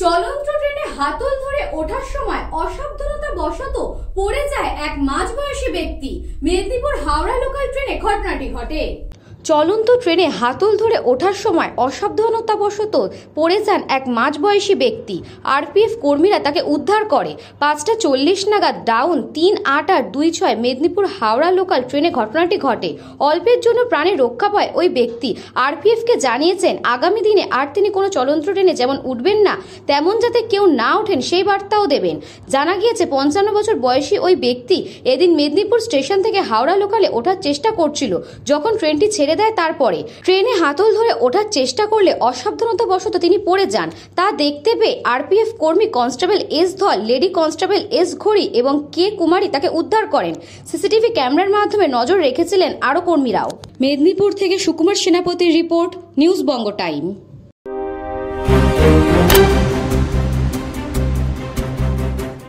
চলন্ত ট্রেনে হাতল ধরে ওঠার সময় অসাবধানতা বশত পড়ে যায় এক মাঝবয়সী ব্যক্তি। মেদিনীপুর হাওড়া লোকাল ট্রেনে ঘটনাটি ঘটে। চলন্ত ট্রেনে হাতল ধরে ওঠার সময় অসাবধানতাবশত পড়ে যান এক মাঝবয়সী ব্যক্তি। আরপিএফ কর্মীরা তাকে উদ্ধার করে। 5:40 নাগাদ ডাউন 38826 মেদিনীপুর হাওড়া লোকাল ট্রেনে ঘটনাটি ঘটে। অল্পের জন্য প্রাণে রক্ষা পায় ওই ব্যক্তি। আরপিএফকে জানিয়েছেন আগামী দিনে আর তিনি কোনো চলন্ত ট্রেনে যেমন উঠবেন না, তেমন যাতে কেউ না ওঠেন সেই বার্তাও দেবেন। জানা গিয়েছে 55 বছর বয়সী ওই ব্যক্তি এদিন মেদিনীপুর স্টেশন থেকে হাওড়া লোকালে ওঠার চেষ্টা করছিল। যখন ট্রেনটি ছেড়ে দেয় তারপরে ট্রেনে হাতল ধরে ওঠার চেষ্টা করলে অসাবধানতাবশত তিনি পড়ে যান। তা দেখতে পেয়ে আরপিএফ কর্মী কনস্টেবল এস ধল, লেডি কনস্টেবল এস ঘড়ি এবং কে কুমারী তাকে উদ্ধার করেন। সিসিটিভি ক্যামেরার মাধ্যমে নজর রেখেছিলেন আরও কর্মীরাও। মেদিনীপুর থেকে সুকুমার সেনাপতির রিপোর্ট, নিউজ বঙ্গ টাইম।